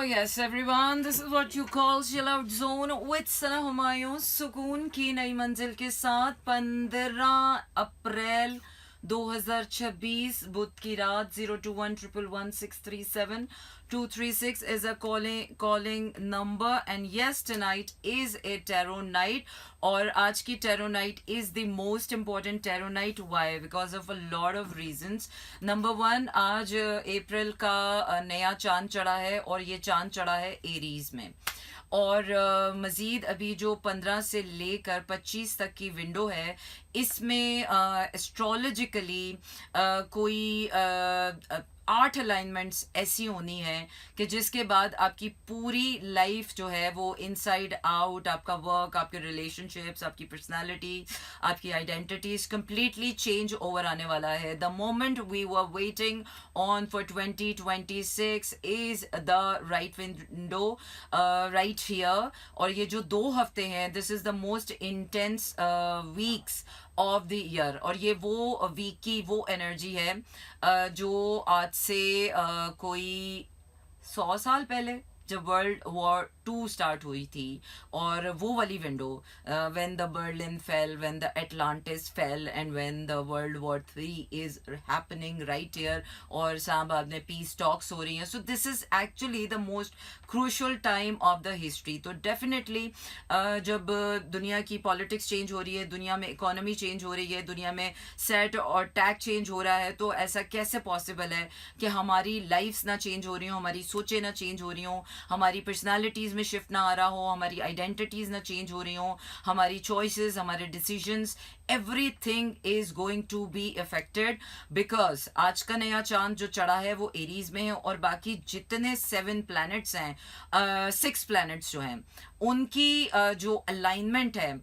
yes, everyone, this is what you call chill out zone with Sana Humayun. सुकून की नई मंजिल के साथ 15 अप्रैल 2026 बुध की रात 021111637236 is a calling number, and yes, tonight is a tarot night. और आज की tarot night is the most important tarot night. Why? Because of a lot of reasons. Number one, आज अप्रैल का नया चांद चढ़ा है और ये चांद चढ़ा है एरीज में. और मज़ीद अभी जो 15 से लेकर 25 तक की विंडो है, इसमें एस्ट्रोलॉजिकली कोई 8 अलाइनमेंट्स ऐसी होनी है कि जिसके बाद आपकी पूरी लाइफ जो है वो इनसाइड आउट, आपका वर्क, आपके रिलेशनशिप्स, आपकी पर्सनालिटी, आपकी आइडेंटिटीज कंप्लीटली चेंज ओवर आने वाला है. The moment we were waiting on for 2026 is the right window right here. और ये जो 2 हफ्ते हैं, this is the most intense weeks of the year. और ये वो वीक की वो एनर्जी है जो आज से कोई 100 साल पहले जब वर्ल्ड वॉर 2 स्टार्ट हुई थी, और वो वाली window, when the Berlin fail, when the Atlantis fail, and when the world war 3 is happening right here, और इस्लामाबाद में पीस टॉक्स हो रही हैं. सो this is actually the most crucial time of the history. तो डेफिनेटली जब दुनिया की politics change हो रही है, दुनिया में इकोनॉमी चेंज हो रही है, दुनिया में सेट और टैग चेंज हो रहा है, तो ऐसा कैसे पॉसिबल है कि हमारी लाइफ्स ना चेंज हो रही हो, हमारी सोचें ना चेंज हो रही हो, हमारी पर्सनालिटीज़ में शिफ्ट ना आ रहा हो, हमारी आइडेंटिटीज़ ना चेंज हो रही हो, हमारी चॉइसेस, हमारे decisions, everything is going to be affected. because आज का नया चांद जो चढ़ा है वो एरीज में है, और बाकी जितने 7 प्लैनेट्स हैं, 6 प्लैनेट्स जो हैं, उनकी जो अलाइनमेंट है,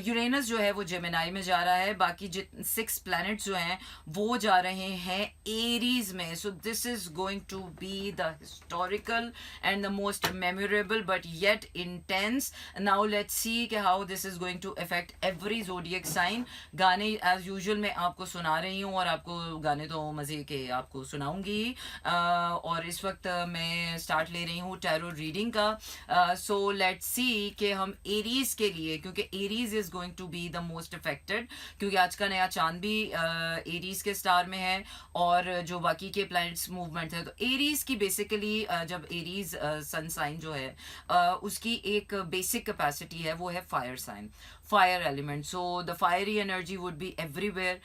यूरेनस जो है वो जेमिनाई में जा रहा है, बाकी 6 प्लैनेट्स जो हैं वो जा रहे हैं एरीज में. So this is going to be the historical and the most memorable but yet intense. Now let's see कि how this is going to affect every zodiac sign. गाने एज यूजुअल मैं आपको सुना रही हूँ, और आपको गाने तो मज़े के आपको सुनाऊंगी. और इस वक्त मैं स्टार्ट ले रही हूँ टैरो रीडिंग का. सो लेट्स सी कि हम एरीज के लिए, क्योंकि Aries is going to be the most affected, क्योंकि आज का नया चांद भी एरीज के स्टार में है, और जो बाकी के प्लैनेट्स मूवमेंट है. तो एरीज की बेसिकली जब एरीज सन साइन जो है, उसकी एक बेसिक कैपेसिटी है, वो है fire sign, fire element. So the fiery energy would be everywhere.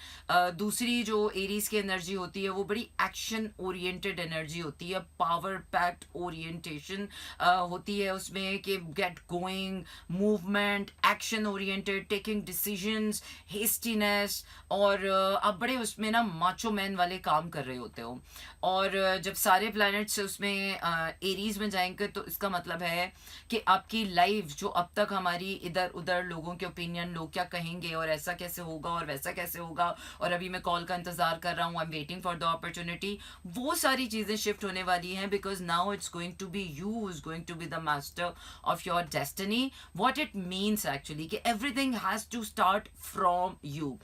दूसरी जो एरीज की एनर्जी होती है वो बड़ी एक्शन ओरिएंटेड एनर्जी होती है, पावर पैक्ड ओरिएंटेशन होती है उसमें, कि get going, movement, action oriented, taking decisions, hastiness, और आप बड़े उसमें ना माचो मैन वाले काम कर रहे होते हो. और जब सारे प्लैनेट्स उसमें एरीज में जाएंगे, तो इसका मतलब है कि आपकी लाइफ जो अब तक हमारी इधर उधर लोगों के ओपिनियन, लोग क्या कहेंगे, और ऐसा कैसे होगा और वैसा कैसे होगा, और अभी मैं कॉल का इंतजार कर रहा हूँ, I am waiting for the opportunity, वो सारी चीज़ें शिफ्ट होने वाली हैं. Because now it's going to be you is going to be the master of your destiny. What it means actually कि everything has to start from you.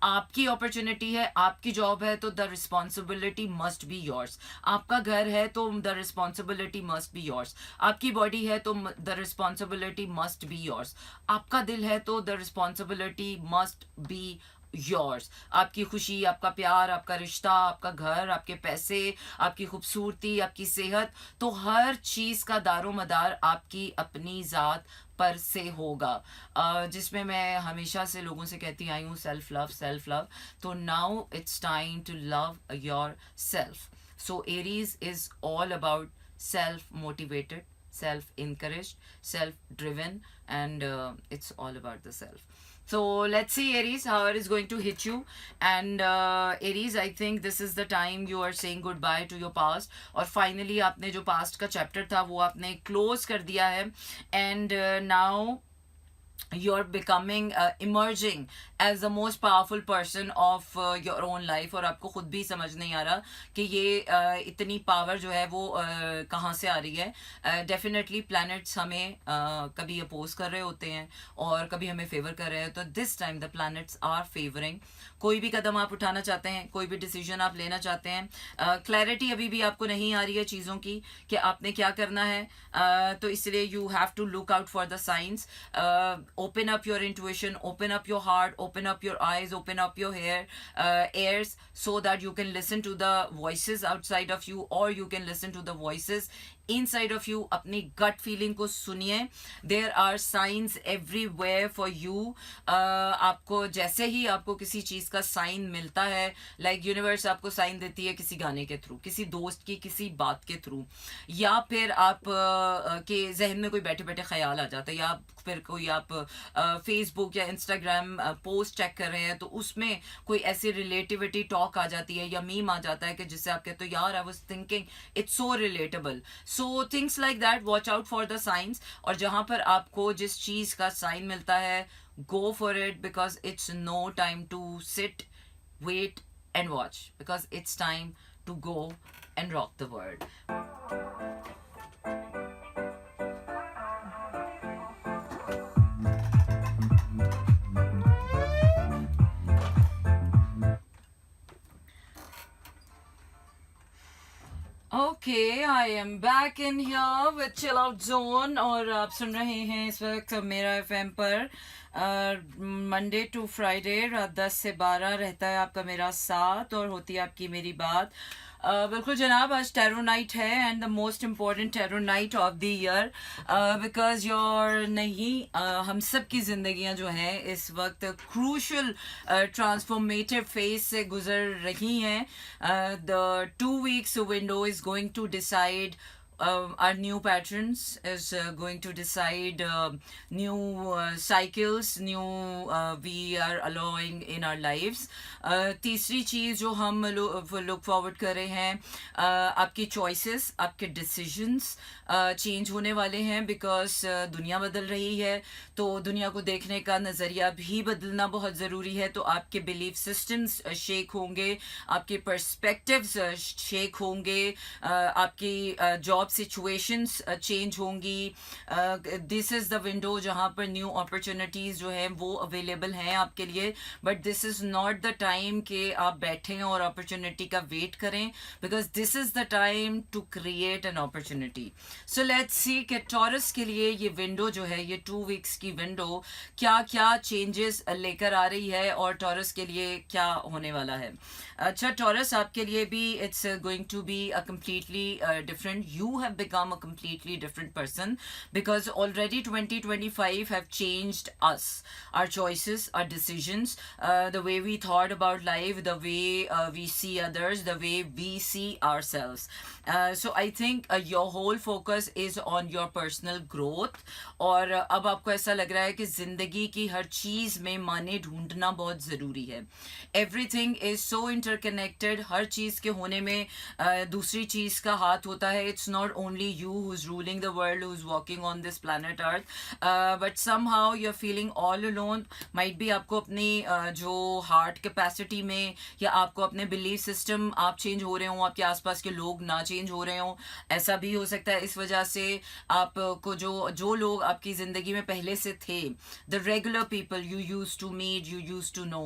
आपकी opportunity है, आपकी जॉब है, तो the responsibility must be yours. आपका घर है तो the responsibility must be yours. आपकी बॉडी है तो the responsibility must be yours. आपका दिल है तो the responsibility must be yours. आपकी खुशी, आपका प्यार, आपका रिश्ता, आपका घर, आपके पैसे, आपकी खूबसूरती, आपकी सेहत, तो हर चीज़ का दारोमदार आपकी अपनी ज़ात पर से होगा. जिसमें मैं हमेशा से लोगों से कहती आई हूँ, सेल्फ लव, सेल्फ लव. तो now it's time to love yourself. So Aries is all about self motivated, self encouraged, self driven, and it's all about the self. So let's see, Aries, how it is going to hit you. And Aries, I think this is the time you are saying goodbye to your past, और finally आपने जो past का chapter था वो आपने close कर दिया है. And now you're becoming emerging as the most powerful person of your own life, और आपको खुद भी समझ नहीं आ रहा कि ये इतनी पावर जो है वो कहाँ से आ रही है. डेफिनेटली प्लैनेट्स हमें कभी अपोज कर रहे होते हैं और कभी हमें फेवर कर रहे हैं. तो this time the planets are favouring. कोई भी कदम आप उठाना चाहते हैं, कोई भी डिसीजन आप लेना चाहते हैं, क्लैरिटी अभी भी आपको नहीं आ रही है चीज़ों की कि आपने क्या करना है, तो इसलिए you have to look out for the science. open up your intuition, open up your heart, open up your eyes, open up your ears, so that you can listen to the voices outside of you, or you can listen to the voices inside of you. अपनी gut feeling को सुनिए. There are signs everywhere for you. आपको जैसे ही आपको किसी चीज़ का sign मिलता है, like यूनिवर्स आपको साइन देती है किसी गाने के थ्रू, किसी दोस्त की किसी बात के थ्रू, या फिर आप के जहन में कोई बैठे बैठे ख्याल आ जाता है, या फिर कोई आप फेसबुक या इंस्टाग्राम पोस्ट चेक कर रहे हैं तो उसमें कोई ऐसी रिलेटिविटी टॉक आ जाती है या मीम आ जाता है कि जिससे आप कहते हो यार I was thinking it's so relatable. So things like that, watch out for the science. और जहाँ पर आपको जिस चीज़ का साइन मिलता है, go for it, because it's no time to sit, wait and watch, because it's time to go and rock the world. Okay, I am back in here with Chill Out Zone, और आप सुन रहे हैं इस वक्त मेरा FM पर. Monday to Friday रात 10 से 12 रहता है आपका मेरा साथ, और होती है आपकी मेरी बात. बिल्कुल जनाब, आज टैरो नाइट है, and the most important tarot night of the year, because your नहीं हम सब की जिंदगियां जो हैं इस वक्त क्रूशल ट्रांसफॉर्मेटिव फेज से गुजर रही हैं. The 2 weeks window is going to decide our new patterns, is going to decide new cycles, new we are allowing in our lives. तीसरी चीज़ जो हम look forward कर रहे हैं, आपकी choices, आपके decisions चेंज होने वाले हैं, बिकॉज दुनिया बदल रही है, तो दुनिया को देखने का नज़रिया भी बदलना बहुत ज़रूरी है. तो आपके बिलीफ सिस्टम्स शेक होंगे, आपके पर्सपेक्टिव्स शेक होंगे, आपकी जॉब सिचुएशंस चेंज होंगी. दिस इज़ द विंडो जहाँ पर न्यू अपॉर्चुनिटीज़ जो हैं वो अवेलेबल हैं आपके लिए. But this is not the time कि आप बैठें और अपॉर्चुनिटी का वेट करें, because this is the time to create an opportunity. So let's see कि टॉरस के लिए ये विंडो जो है, ये 2 weeks की विंडो क्या क्या चेंजेस लेकर आ रही है, और टॉरस के लिए क्या होने वाला है. अच्छा टॉरस, आपके लिए भी it's going to be a completely different. You have become a completely different person, because already 2025 have changed us, our choices, our decisions, the way we thought about life, the way we see others, the way we see ourselves. So I think your whole focus is on your personal growth, और अब आपको ऐसा लग रहा है कि जिंदगी की हर चीज़ में माने ढूंढना बहुत ज़रूरी है. Everything is so interconnected. हर चीज़ के होने में दूसरी चीज़ का हाथ होता है. It's not only you who is ruling the world, who is walking on this planet earth, but somehow you are feeling all alone. Might be आपको अपनी जो हार्ट कैपेसिटी में, या आपको अपने बिलीफ सिस्टम आप चेंज हो रहे हो, आपके आसपास के लोग ना चेंज हो रहे हो. ऐसा भी हो सकता है इस वजह से आपको जो लोग आपकी ज़िंदगी में पहले से थे, the regular people you use to meet, you use to know,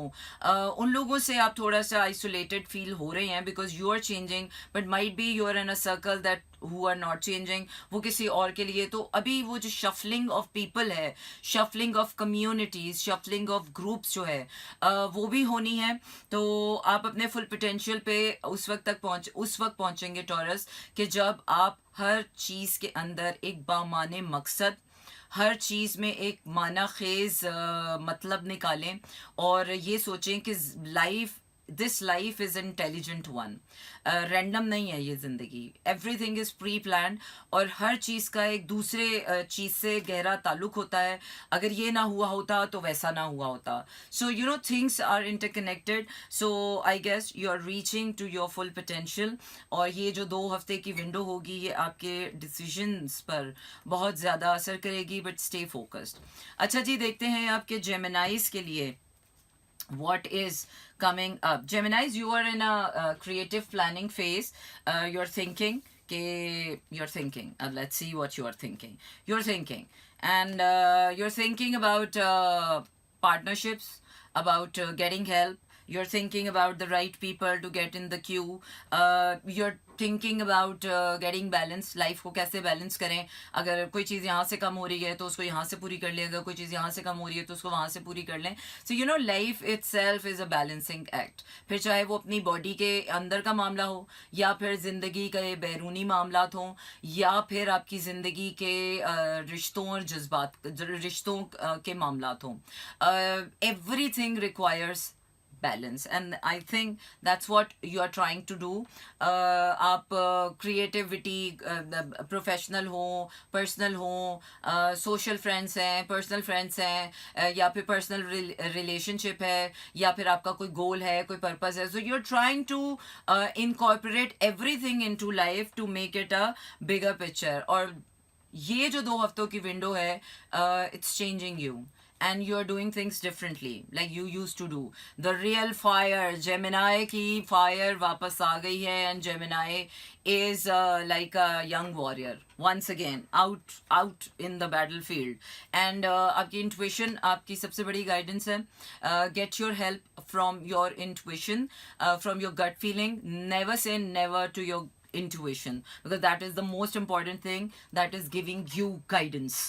उन लोगों से आप थोड़ा सा आइसोलेटेड फील हो रहे हैं, because you are changing, but might be you are in a circle that who are not changing, वो किसी और के लिए. तो अभी वो जो शफलिंग ऑफ पीपल है, shuffling of communities, shuffling of groups जो है, वो भी होनी है. तो आप अपने फुल पोटेंशियल पे उस वक्त पहुंचेंगे टॉरस, कि जब आप हर चीज़ के अंदर एक बामाने मकसद, हर चीज़ में एक माना खेज मतलब निकालें, और ये सोचें कि life this life is intelligent one. Random नहीं है ये जिंदगी. एवरीथिंग इज प्री प्लान और हर चीज़ का एक दूसरे चीज़ से गहरा ताल्लुक होता है. अगर ये ना हुआ होता तो वैसा ना हुआ होता. So you know things are interconnected. So I guess you are reaching to your full potential. और ये जो 2 हफ्ते की विंडो होगी ये आपके डिसीजंस पर बहुत ज़्यादा असर करेगी. But stay focused. अच्छा जी, देखते हैं आपके जेमिनाइज के लिए what is coming up. Geminis, you are in a creative planning phase. You're thinking you're thinking, let's see what you are thinking. You're thinking, and you're thinking about partnerships, about getting help. You're thinking about the right people to get in the queue. You're thinking about getting balance. Life को कैसे balance करें. अगर कोई चीज़ यहाँ से कम हो रही है तो उसको यहाँ से पूरी कर लें. अगर कोई चीज़ यहाँ से कम हो रही है तो उसको वहाँ से पूरी कर लें. सो you no life itself is a balancing act. फिर चाहे वो अपनी बॉडी के अंदर का मामला हो, या फिर ज़िंदगी के बैरूनी मामलात हों, या फिर आपकी ज़िंदगी के रिश्तों और रिश्तों के मामलात हों. Everything requires balance, and I think that's what you are trying to do. आप creativity, professional हो, personal हो, social friends हैं, personal friends हैं, या फिर personal relationship है, या फिर आपका कोई goal है, कोई purpose है. So you're trying to incorporate everything into life to make it a bigger picture. और ये जो 2 हफ्तों की विंडो है, it's changing you. And you're doing things differently like you used to do. The real fire, Gemini की fire वापस आ गई है. And Gemini is like a young warrior once again out in the battlefield. And आपकी intuition आपकी सबसे बड़ी guidance है. Get your help from your intuition, from your gut feeling. Never say never to your intuition, because that is the most important thing that is giving you guidance.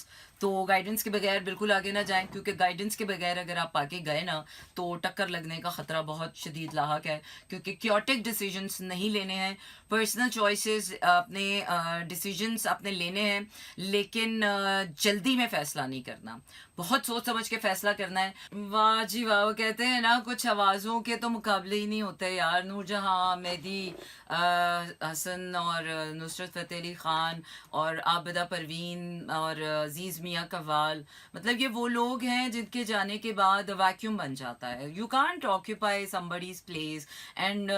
तो guidance के बगैर बिल्कुल आगे ना जाएं, क्योंकि गाइडेंस के बगैर अगर आप आगे गए ना तो टक्कर लगने का ख़तरा बहुत शदीद लाहक है. क्योंकि क्योटिक डिसीजंस नहीं लेने हैं. पर्सनल चॉइसेस अपने डिसीजंस अपने लेने हैं, लेकिन जल्दी में फ़ैसला नहीं करना. बहुत सोच समझ के फ़ैसला करना है. वाह जी वाह. वो कहते हैं ना, कुछ आवाज़ों के तो मुकाबले ही नहीं होते यार. नूरजहां, मेहदी हसन और नुसरत फ़तेह अली ख़ान और आबिदा परवीन और अजीज़ मियाँ कव्वाल, मतलब ये वो लोग हैं जिनके जाने के बाद वैक्यूम बन जाता है. You can't occupy somebody's place. And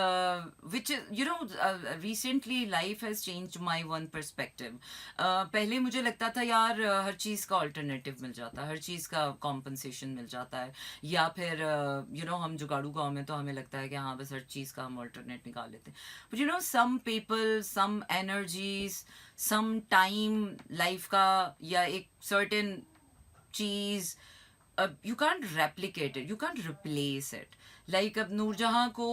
which you know recently life has changed my one perspective. पहले मुझे लगता था यार हर चीज़ का अल्टरनेटिव मिल जाता है, हर चीज़ का कॉम्पनसेशन मिल जाता है, या फिर यू नो हम जुगाड़ू गाँव में तो हमें लगता है कि हाँ बस हर चीज़ का हम अल्टरनेट निकाल लेते हैं. But you know some people, some energies, some time life का, या एक सर्टेन चीज़, you can't replicate it, you can't replace it. Like अब नूरजहां को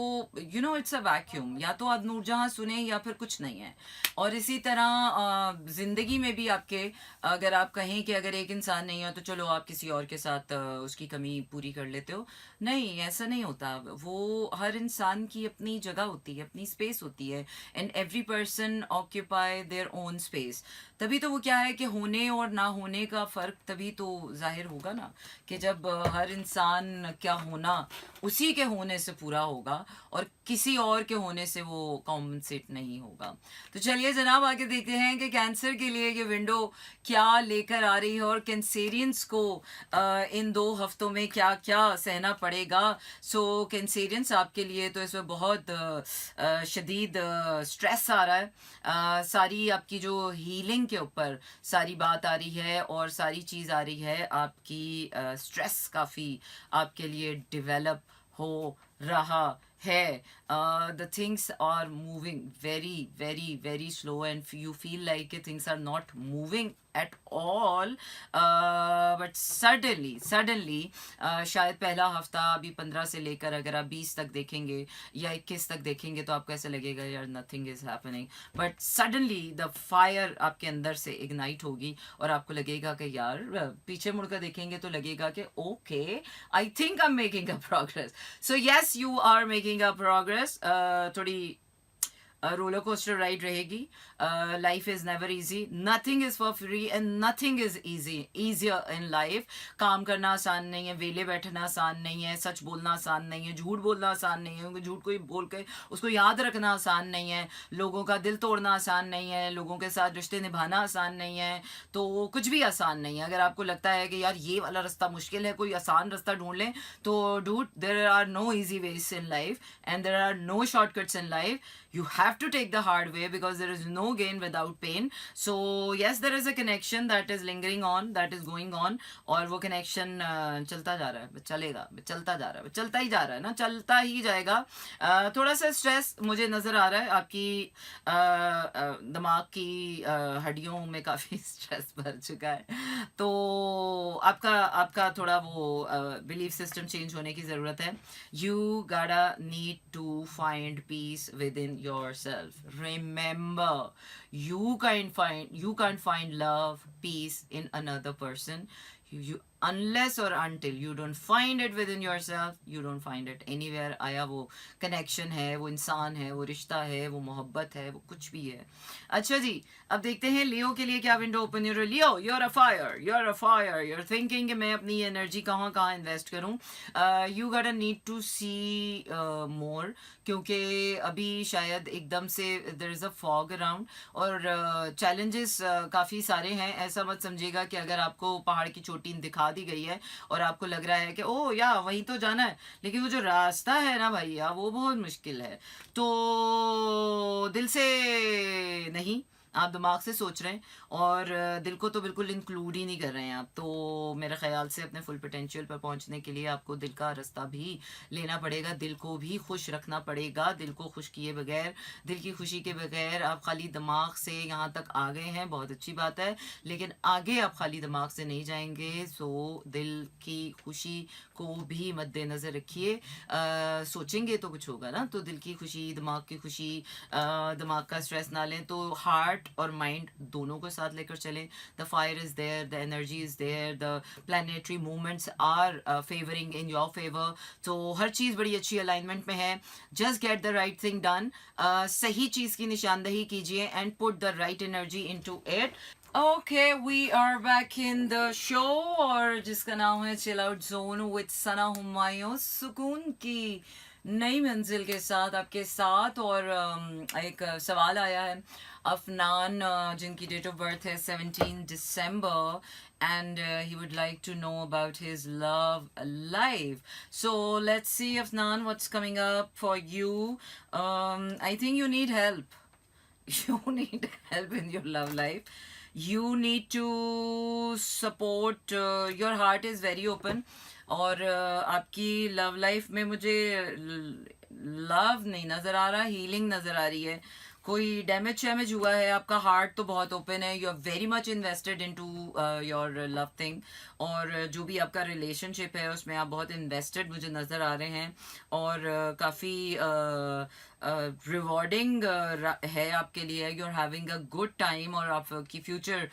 you know it's a vacuum. या तो आप नूरजहां सुने या फिर कुछ नहीं है. और इसी तरह ज़िंदगी में भी आपके, अगर आप कहें कि अगर एक इंसान नहीं है तो चलो आप किसी और के साथ उसकी कमी पूरी कर लेते हो. नहीं, ऐसा नहीं होता. वो हर इंसान की अपनी जगह होती है, अपनी स्पेस होती है. And every person occupy their own space. तभी तो वो क्या है कि होने और ना होने का फ़र्क तभी तो जाहिर होगा ना, कि जब हर इंसान क्या होना उसी के होने से पूरा होगा और किसी और के होने से वो कॉम्पनसेट नहीं होगा. तो चलिए जनाब आगे देखते हैं कि कैंसर के लिए ये विंडो क्या लेकर आ रही है और कैंसेरियंस को इन 2 हफ्तों में क्या क्या सहना पड़ेगा. सो कैंसेरियंस आपके लिए तो इसमें बहुत शदीद स्ट्रेस आ रहा है. सारी आपकी जो हीलिंग के ऊपर सारी बात आ रही है और सारी चीज़ आ रही है. आपकी स्ट्रेस काफ़ी आपके लिए डेवलप हो रहा है. The things are moving very very very slow and you feel like things are not moving at all. But suddenly शायद पहला हफ्ता अभी 15 से लेकर अगर आप 20 तक देखेंगे या 21 तक देखेंगे तो आपको ऐसा लगेगा यार nothing is happening. But suddenly the fire आपके अंदर से इग्नाइट होगी और आपको लगेगा कि यार, पीछे मुड़कर देखेंगे तो लगेगा कि okay, I think I am making a progress. So yes, you are making a progress. थोड़ी रोलर कोस्टर राइड रहेगी. Life is never easy, nothing is for free and nothing is easy easier in life. काम करना आसान नहीं है, वेले बैठना आसान नहीं है, सच बोलना आसान नहीं है, झूठ बोलना आसान नहीं है, क्योंकि झूठ को बोल के उसको याद रखना आसान नहीं है, लोगों का दिल तोड़ना आसान नहीं है, लोगों के साथ रिश्ते निभाना आसान नहीं है. तो कुछ भी आसान नहीं है. अगर आपको लगता है कि यार ये वाला रास्ता मुश्किल है, कोई आसान रास्ता ढूंढ लें, तो dude, there are no easy ways in life and there are no shortcuts in life. You have to take the hard way because there is no gain without pain. So yes, there is a connection that is lingering on, that is going on. और वो connection चलता जा रहा है, चलेगा, चलता जा रहा है, चलता ही जा रहा है ना, चलता ही जाएगा. थोड़ा सा स्ट्रेस मुझे नज़र आ रहा है. आपकी दिमाग की हड्डियों में काफ़ी स्ट्रेस भर चुका है. तो आपका थोड़ा वो बिलीफ सिस्टम चेंज होने की ज़रूरत है. You gotta need to find peace within yourself. Remember, you can't find love, peace in another person. You unless or until you don't find it within yourself, you don't find it anywhere. आया वो connection है, वो इंसान है, वो रिश्ता है, वो मोहब्बत है, वो कुछ भी है. अच्छा जी, अब देखते हैं लियो के लिए क्या window open. Leo, you're a fire. You're thinking कि मैं अपनी एनर्जी कहाँ कहाँ इन्वेस्ट करूँ. You gotta need to see more, क्योंकि अभी शायद एकदम से there is a fog around और challenges काफ़ी सारे हैं. ऐसा मत समझिएगा कि अगर आपको पहाड़ की चोटी दिखा दी गई है और आपको लग रहा है कि ओ या वहीं तो जाना है, लेकिन वो जो रास्ता है ना भैया, वो बहुत मुश्किल है. तो दिल से नहीं, आप दिमाग से सोच रहे हैं और दिल को तो बिल्कुल इंक्लूड ही नहीं कर रहे हैं आप. तो मेरे ख्याल से अपने फुल पोटेंशियल पर पहुंचने के लिए आपको दिल का रास्ता भी लेना पड़ेगा, दिल को भी खुश रखना पड़ेगा. दिल को खुश किए बगैर, दिल की खुशी के बगैर आप खाली दिमाग से यहाँ तक आ गए हैं, बहुत अच्छी बात है, लेकिन आगे आप खाली दिमाग से नहीं जाएंगे. सो दिल की खुशी को भी मद्देनज़र रखिए. सोचेंगे तो कुछ होगा ना. तो दिल की खुशी, दिमाग की खुशी, दिमाग का स्ट्रेस ना लें. तो हार्ट और माइंड दोनों को साथ लेकर चलें. The fire is there, the energy is there, the planetary movements are favouring in your favour. तो हर चीज़ बड़ी अच्छी अलाइनमेंट में है. Just get the right thing done. सही चीज़ की निशानदही कीजिए and put the right energy into it. Okay, we are back in the show, और जिसका नाम है चिल आउट जोन विद सना हुमायूं. सुकून की नई मंजिल के साथ आपके साथ. और एक सवाल आया है. अफनान, जिनकी डेट ऑफ बर्थ है 17 December, and he would like to know about his love life. So let's see, Afnan, what's coming up for you. I think you need help. You need help in your love life. You need to support. Your heart is very open. और आपकी love life में मुझे love नहीं नज़र आ रहा, healing नज़र आ रही है. कोई डैमेज हुआ है. आपका हार्ट तो बहुत ओपन है. You are very much invested into your love thing. और जो भी आपका रिलेशनशिप है उसमें आप बहुत इन्वेस्टेड मुझे नज़र आ रहे हैं. और काफ़ी रिवॉर्डिंग है आपके लिए. You are having a good time. और आपकी फ्यूचर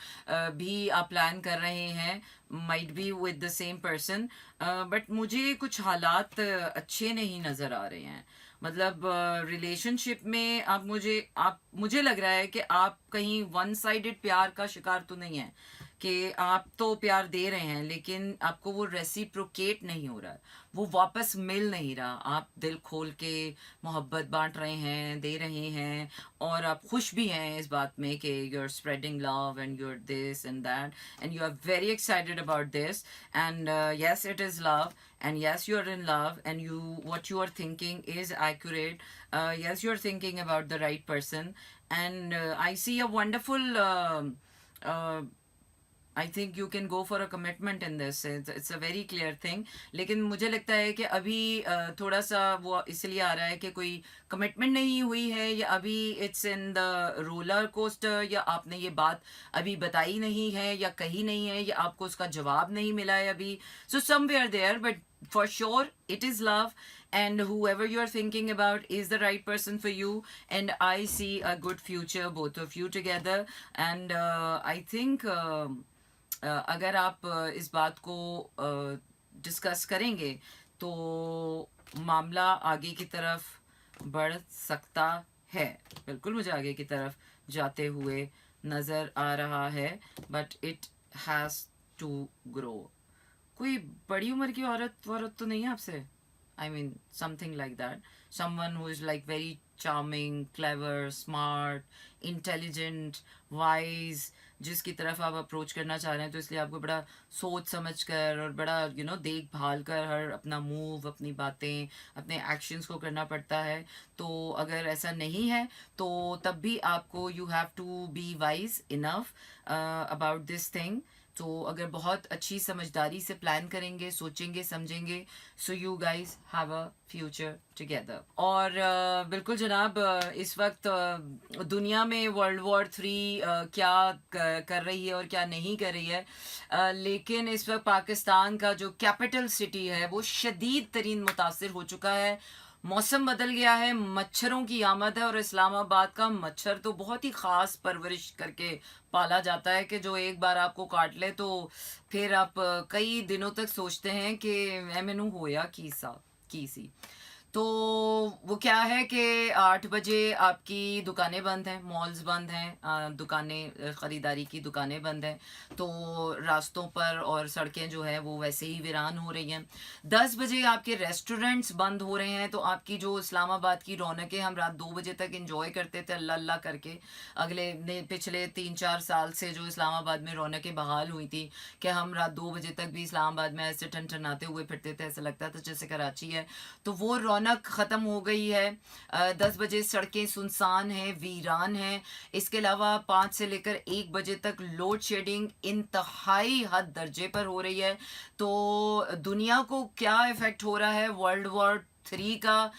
भी आप प्लान कर रहे हैं, might be with the same person. But मुझे कुछ हालात अच्छे नहीं नज़र आ रहे हैं. मतलब रिलेशनशिप में आप मुझे लग रहा है कि आप कहीं वन साइडेड प्यार का शिकार तो नहीं है, कि आप तो प्यार दे रहे हैं लेकिन आपको वो रेसिप्रोकेट नहीं हो रहा, वो वापस मिल नहीं रहा. आप दिल खोल के मोहब्बत बांट रहे हैं, दे रहे हैं, और आप खुश भी हैं इस बात में कि you are spreading love and you are this and that and you are very excited about this. And yes, it is love, and yes, you are in love, and what you are thinking is accurate. Yes, you are thinking about the right person, and I see a wonderful I think you can go for a commitment in this. It's a very clear thing. लेकिन मुझे लगता है कि अभी थोड़ा सा वो इसलिए आ रहा है कि कोई कमिटमेंट नहीं हुई है, या अभी it's in the roller coaster, या आपने ये बात अभी बताई नहीं है या कही नहीं है, या आपको उसका जवाब नहीं मिला है अभी. So somewhere there, but for sure it is love, and whoever you are thinking about is the right person for you, and I see a good future both of you together. And I think अगर आप इस बात को discuss करेंगे तो मामला आगे की तरफ बढ़ सकता है, बिल्कुल मुझे आगे की तरफ जाते हुए नज़र आ रहा है, but it has to grow. कोई बड़ी उम्र की औरत तो नहीं है आपसे? I mean, something like that. Someone who is like very charming, clever, smart, intelligent, wise, जिसकी तरफ आप अप्रोच करना चाह रहे हैं, तो इसलिए आपको बड़ा सोच समझ कर और बड़ा देखभाल कर हर अपना मूव, अपनी बातें, अपने एक्शंस को करना पड़ता है। तो अगर ऐसा नहीं है तो तब भी आपको you have to be wise enough about this thing. तो अगर बहुत अच्छी समझदारी से प्लान करेंगे, सोचेंगे, समझेंगे, so you guys have a future together. और बिल्कुल जनाब, इस वक्त दुनिया में वर्ल्ड वॉर 3 क्या कर रही है और क्या नहीं कर रही है, लेकिन इस वक्त पाकिस्तान का जो कैपिटल सिटी है वो शदीद तरीन मुतासिर हो चुका है। मौसम बदल गया है, मच्छरों की आमद है, और इस्लामाबाद का मच्छर तो बहुत ही ख़ास परवरिश करके पाला जाता है कि जो एक बार आपको काट ले तो फिर आप कई दिनों तक सोचते हैं कि मैनू होया की सी। तो वो क्या है कि 8 बजे आपकी दुकानें बंद हैं, मॉल्स बंद हैं, दुकानें, ख़रीदारी की दुकानें बंद हैं, तो रास्तों पर और सड़कें जो है वो वैसे ही वीरान हो रही हैं। 10 बजे आपके रेस्टोरेंट्स बंद हो रहे हैं, तो आपकी जो इस्लामाबाद की रौनकें हम रात 2 बजे तक इंजॉय करते थे अल्लाह अल्लाह करके, पिछले 3-4 साल से जो इस्लामाबाद में रौनकें बहाल हुई थी कि हम रात 2 बजे तक भी इस्लामाबाद में ऐसे टनटनाते हुए फिरते थे, ऐसा लगता था जैसे कराची है, तो वो रौनक ख़त्म हो गई है। 10 बजे सड़कें सुनसान हैं, वीरान हैं। इसके अलावा 5 से लेकर 1 बजे तक लोड शेडिंग इंतहाई हद दर्जे पर हो रही है। तो दुनिया को क्या इफ़ेक्ट हो रहा है वर्ल्ड वॉर 3 का,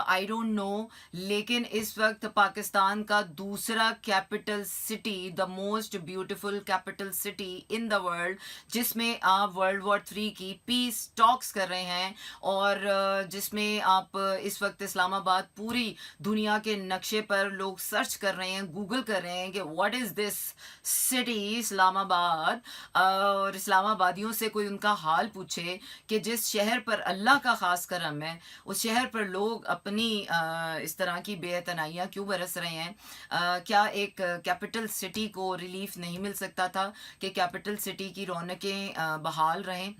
आई डोंट नो, लेकिन इस वक्त पाकिस्तान का दूसरा capital city, the most beautiful capital city in the world, जिसमें आप वर्ल्ड वॉर 3 की पीस टॉक्स कर रहे हैं, और जिसमें आप इस वक्त इस्लामाबाद पूरी दुनिया के नक्शे पर लोग सर्च कर रहे हैं, गूगल कर रहे हैं कि what is this city Islamabad. और इस्लामाबादियों से कोई उनका हाल पूछे कि जिस शहर पर अल्लाह का ख़ास करम है, उस शहर पर लोग अपनी इस तरह की बेतनाइयाँ क्यों बरस रहे हैं। क्या एक कैपिटल सिटी को रिलीफ नहीं मिल सकता था कि कैपिटल सिटी की रौनकें बहाल रहें?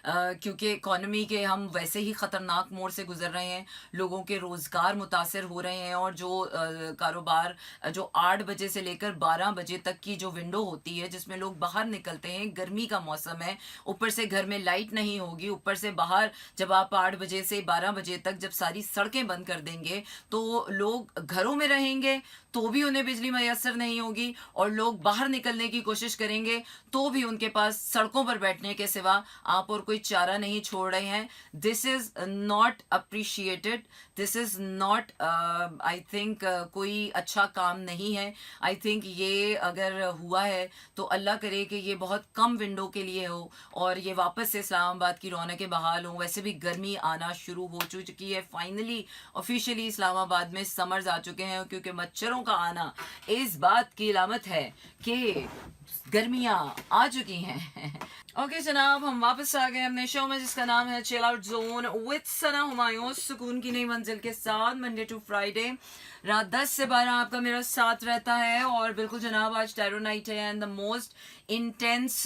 क्योंकि इकॉनमी के हम वैसे ही ख़तरनाक मोड़ से गुज़र रहे हैं, लोगों के रोज़गार मुतासर हो रहे हैं, और जो कारोबार जो 8 बजे से लेकर 12 बजे तक की जो विंडो होती है जिसमें लोग बाहर निकलते हैं, गर्मी का मौसम है, ऊपर से घर में लाइट नहीं होगी, ऊपर से बाहर जब आप 8 बजे से 12 बजे तक जब सारी सड़कें बंद कर देंगे तो लोग घरों में रहेंगे तो भी उन्हें बिजली मैसर नहीं होगी, और लोग बाहर निकलने की कोशिश करेंगे तो भी उनके पास सड़कों पर बैठने के सिवा आप और कोई चारा नहीं छोड़ रहे हैं। This is not appreciated, this is not, I think कोई अच्छा काम नहीं है। आई थिंक ये अगर हुआ है तो अल्लाह करे कि ये बहुत कम विंडो के लिए हो और ये वापस से इस्लामाबाद की रौनकें बहाल हों। वैसे भी गर्मी आना शुरू हो चुकी है, फाइनली ऑफिशियली इस्लामाबाद में समर्स आ चुके हैं, क्योंकि मच्छरों का आना इस बात की अलामत है कि गर्मियाँ आ चुकी हैं। ओके जनाब, हम वापस आ गए अपने शो में जिसका नाम है चिल आउट जोन विद सना हुमायूं, सुकून की नई मंजिल के साथ, मंडे टू फ्राइडे रात 10 से 12 आपका मेरा साथ रहता है। और बिल्कुल जनाब, आज टैरो नाइट है and the most intense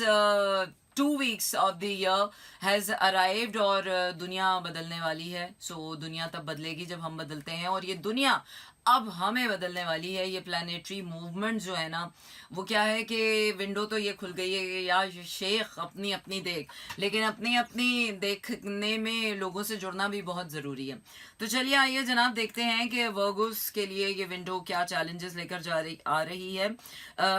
2 weeks of the year has arrived, और दुनिया बदलने वाली है। सो दुनिया तब बदलेगी जब हम बदलते हैं, और ये दुनिया अब हमें बदलने वाली है। ये प्लानिटरी मूवमेंट जो है ना, वो क्या है कि विंडो तो ये खुल गई है या शेख अपनी अपनी देख, लेकिन अपनी अपनी देखने में लोगों से जुड़ना भी बहुत ज़रूरी है। तो चलिए आइए जनाब, देखते हैं कि वर्गोस के लिए ये विंडो क्या चैलेंजेस लेकर आ रही है।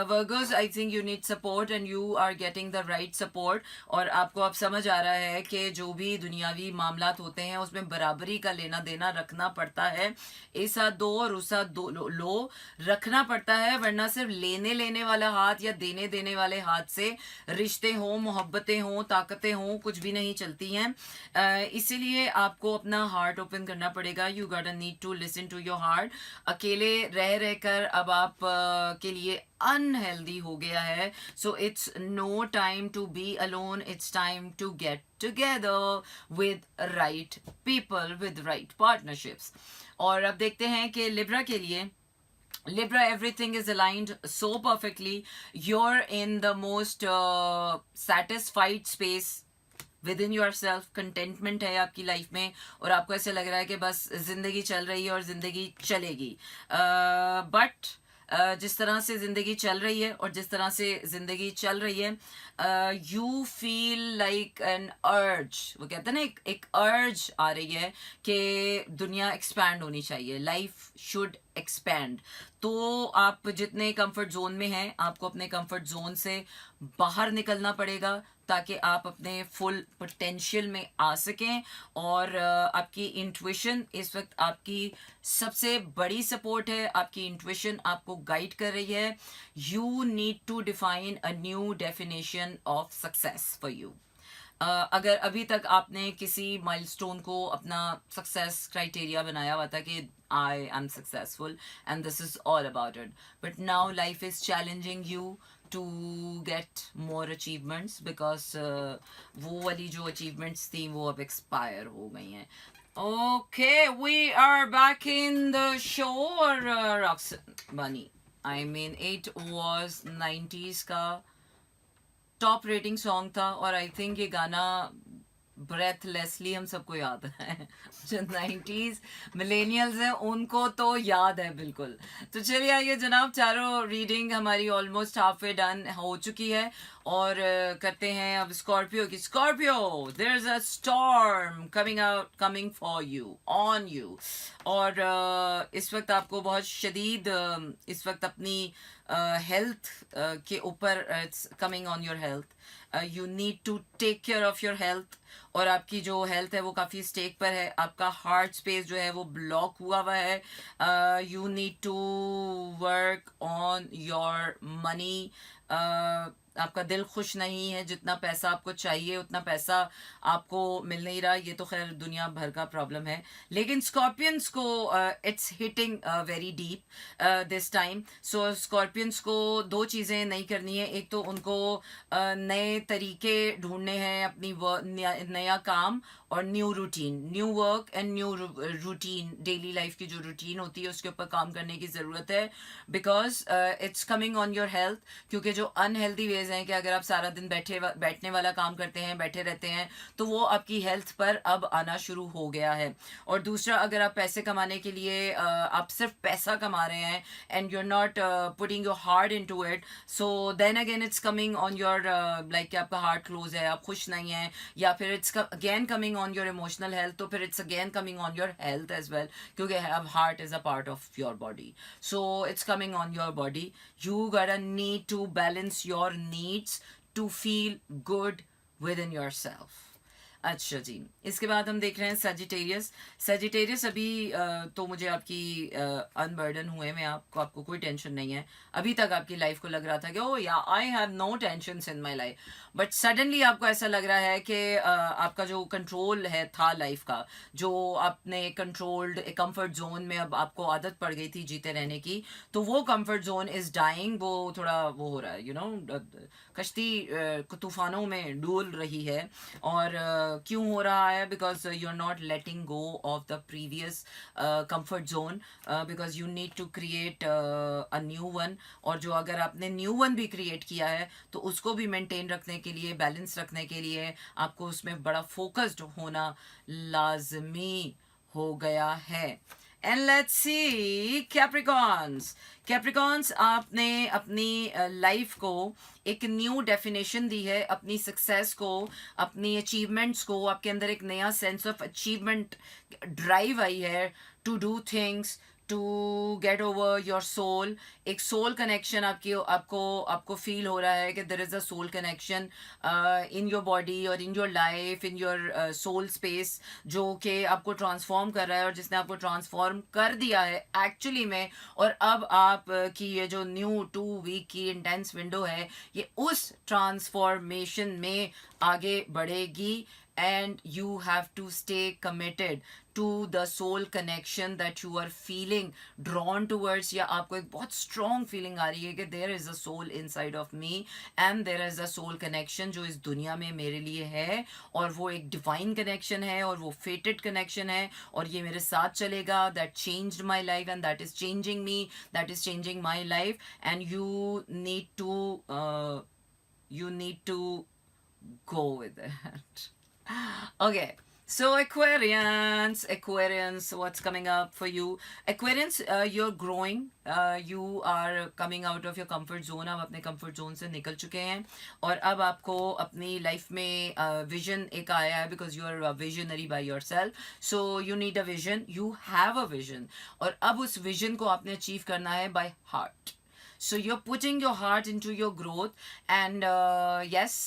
Virgos, I think you need support and you are getting the right support, और आपको अब समझ आ रहा है कि जो भी दुनियावी मामलात होते हैं उसमें बराबरी का लेना देना रखना पड़ता है। इस हाथ दो और उस हाथ दो लो रखना पड़ता है, वरना सिर्फ लेने लेने वाला हाथ या देने देने वाले हाथ से रिश्ते हों, मोहब्बतें हों, ताकतें हों, कुछ भी नहीं चलती हैं। इसीलिए आपको अपना हार्ट ओपन करना पड़ेगा। You got a need to listen to your heart. अकेले रह रहकर अब आप के लिए अनहेल्दी हो गया है. So it's no time to be alone, it's time to get together with right people, with right partnerships. और अब देखते हैं कि लिब्रा के लिए, Libra, everything is aligned so perfectly. You're in the most satisfied space within yourself. contentment है आपकी life में, और आपको ऐसे लग रहा है कि बस जिंदगी चल रही है और जिंदगी चलेगी. बट जिस तरह से ज़िंदगी चल रही है और जिस तरह से ज़िंदगी चल रही है, यू फील लाइक एन अर्ज. वो कहते हैं ना, एक अर्ज आ रही है कि दुनिया एक्सपैंड होनी चाहिए, लाइफ शुड एक्सपैंड. तो आप जितने कंफर्ट जोन में हैं, आपको अपने कंफर्ट जोन से बाहर निकलना पड़ेगा ताकि आप अपने फुल पोटेंशियल में आ सकें. और आपकी इंट्यूशन इस वक्त आपकी सबसे बड़ी सपोर्ट है. आपकी इंट्यूशन आपको गाइड कर रही है. You need to define a new definition of success for you. अगर अभी तक आपने किसी माइलस्टोन को अपना सक्सेस क्राइटेरिया बनाया हुआ था कि I am successful and this is all about it, but now life is challenging you to get more achievements because वो वाली जो achievements थी वो अब expire हो गई हैं. Okay, we are back in the show. और Roxanne Bunny, I mean it was 90s का टॉप रेटिंग सॉन्ग था, और आई थिंक ये गाना ब्रेथलेसली हम सबको याद है. जो 90s मिलेनियल्स हैं उनको तो याद है बिल्कुल. तो चलिए आइए जनाब, चारों रीडिंग हमारी ऑलमोस्ट हाफ वे डन हो चुकी है, और करते हैं अब स्कॉर्पियो की. Scorpio, there is a storm coming for you, on you. और इस वक्त आपको बहुत शदीद इस वक्त अपनी हेल्थ के ऊपर, it's coming on your health. You need to take care of your health. और आपकी जो हेल्थ है वो काफ़ी स्टेक पर है. आपका हार्ट स्पेस जो है वो ब्लॉक हुआ है. You need to work on your money. आपका दिल खुश नहीं है, जितना पैसा आपको चाहिए उतना पैसा आपको मिल नहीं रहा. ये तो खैर दुनिया भर का प्रॉब्लम है, लेकिन स्कॉर्पियंस को it's hitting very deep this time. So Scorpions को दो चीज़ें नहीं करनी है. एक तो उनको नए तरीके ढूंढने हैं, अपनी नया काम और new routine, new work and new routine. Daily life की जो रूटीन होती है उसके ऊपर काम करने की ज़रूरत है, because it's coming on your health. क्योंकि जो अनहेल्दी वेज हैं कि अगर आप सारा दिन बैठने वाला काम करते हैं, बैठे रहते हैं, तो वो आपकी हेल्थ पर अब आना शुरू हो गया है. और दूसरा, अगर आप पैसे कमाने के लिए आप सिर्फ पैसा कमा रहे हैं and you are not putting your heart in to it, so then again it's coming on your like आपका हार्ट क्लोज है, आप खुश नहीं हैं, या फिर it's again coming on your emotional health, तो फिर it's again coming on your health as well, क्योंकि heart is a part of your body, so it's coming on your body. You gotta need to balance your needs to feel good within yourself. अच्छा जी, इसके बाद हम देख रहे हैं Sagittarius. Sagittarius अभी तो मुझे आपकी अनबर्डन हुए में आपको कोई टेंशन नहीं है. अभी तक आपकी लाइफ को लग रहा था कि oh yeah I have no tensions in my life, but suddenly आपको ऐसा लग रहा है कि आपका जो कंट्रोल है था लाइफ का, जो आपने कंट्रोल्ड कंफर्ट जोन में अब आपको आदत पड़ गई थी जीते रहने की, तो वो कंफर्ट जोन इज डाइंग. वो थोड़ा वो हो रहा है, यू नो, कश्ती तूफानों में डूल रही है. और क्यों हो रहा है? Because you are not letting go of the previous comfort zone, because you need to create a new one. और जो अगर आपने न्यू वन भी क्रिएट किया है तो उसको भी मेंटेन रखने के लिए, बैलेंस रखने के लिए आपको उसमें बड़ा फोकस्ड होना लाजमी हो गया है. And let's see Capricorns. Capricorns, आपने अपनी लाइफ को एक न्यू डेफिनेशन दी है, अपनी सक्सेस को, अपनी अचीवमेंट्स को. आपके अंदर एक नया सेंस ऑफ अचीवमेंट ड्राइव आई है to do things, to get over your soul. एक सोल कनेक्शन आपको फील हो रहा है कि there is a soul connection in your body और in your life, in your soul space, जो कि आपको ट्रांसफॉर्म कर रहा है और जिसने आपको ट्रांसफॉर्म कर दिया है एक्चुअली में. और अब आप की ये जो न्यू 2 वीक की इंटेंस विंडो है, ये उस ट्रांसफॉर्मेशन में आगे बढ़ेगी. and you have to stay committed to the soul connection that you are feeling drawn towards, या आपको एक बहुत strong feeling आ रही है कि there is a soul inside of me and there is a soul connection जो इस दुनिया में मेरे लिए है, और वो एक divine connection है और वो fated connection है और ये मेरे साथ चलेगा, that changed my life and that is changing me, that is changing my life, and you need to go with it. Okay, so Aquarians, what's coming up for you? Aquarians, you're growing, you are coming out of your comfort zone. आप अपने comfort zone से निकल चुके हैं और अब आपको अपनी life में vision एक आया है, because you are a visionary by yourself, so you need a vision, you have a vision, और अब उस vision को आपने achieve करना है by heart. So you're putting your heart into your growth, and yes,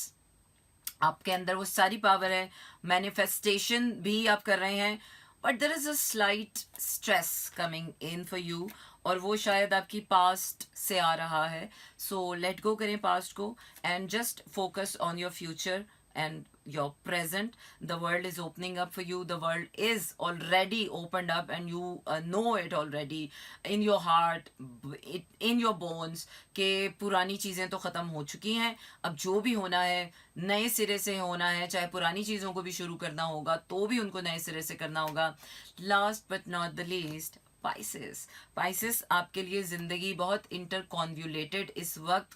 आपके अंदर वो सारी पावर है, मैनिफेस्टेशन भी आप कर रहे हैं, but there is a slight stress coming in for you, और वो शायद आपकी पास्ट से आ रहा है. सो लेट गो करें पास्ट को and just focus on your future and your present. The world is opening up for you, the world is already opened up, and you know it already in your heart, in your bones, कि पुरानी चीज़ें तो ख़त्म हो चुकी हैं, अब जो भी होना है नए सिरे से होना है, चाहे पुरानी चीज़ों को भी शुरू करना होगा तो भी उनको नए सिरे से करना होगा. Last but not the least, Pisces, आपके लिए ज़िंदगी बहुत इंटरकॉन्व्यूलेटेड इस वक्त,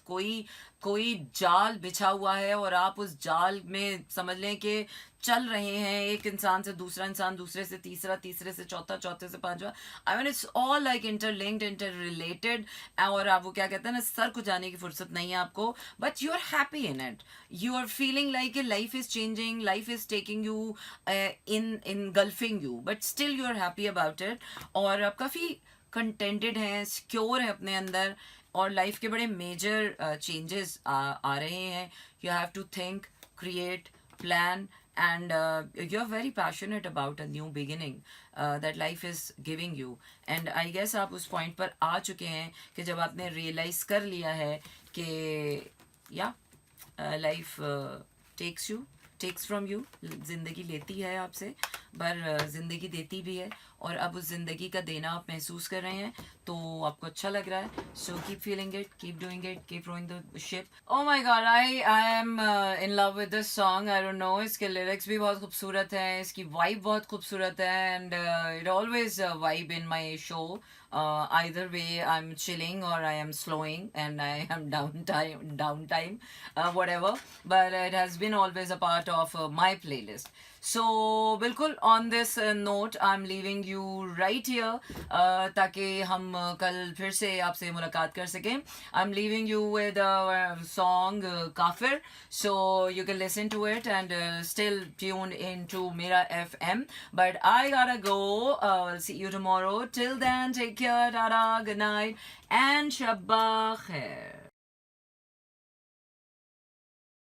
कोई जाल बिछा हुआ है और आप उस जाल में समझ लें कि चल रहे हैं, एक इंसान से दूसरा इंसान, दूसरे से तीसरा, तीसरे से चौथा, चौथे से पांचवा. I mean it's all like interlinked, inter related, और आप वो क्या कहते हैं ना, सर को जाने की फुर्सत नहीं है आपको, but you are happy in it, you are feeling like life is changing, life is taking you engulfing you, but still you are happy about it, और आप काफ़ी कंटेंटेड हैं, सिक्योर है अपने अंदर, और लाइफ के बड़े मेजर चेंजेस आ रहे हैं. You have to think, create, plan, and you're very passionate about a new beginning that life is giving you, and I guess आप उस point पर आ चुके हैं कि जब आपने realize कर लिया है कि life takes from you, ज़िंदगी लेती है आपसे, पर ज़िंदगी देती भी है, और अब उस ज़िंदगी का देना आप महसूस कर रहे हैं तो आपको अच्छा लग रहा है. So keep feeling it, keep doing it, keep rowing the ship. Oh my God, I am in love with this song. I don't know, इसके लिरिक्स भी बहुत खूबसूरत हैं, इसकी वाइब बहुत खूबसूरत है, and it always vibe in my show. Either way, I'm chilling or I am slowing and I am downtime, whatever, but it has been always a part of my playlist. So बिल्कुल on this note, I'm leaving you right here, ताकि हम कल फिर से आपसे मुलाकात कर सकें. I'm leaving you with a song Kafir, so you can listen to it and still tune into Mera FM. But I gotta go. I'll see you tomorrow. Till then, take care, tara, good night, and Shabba Khair.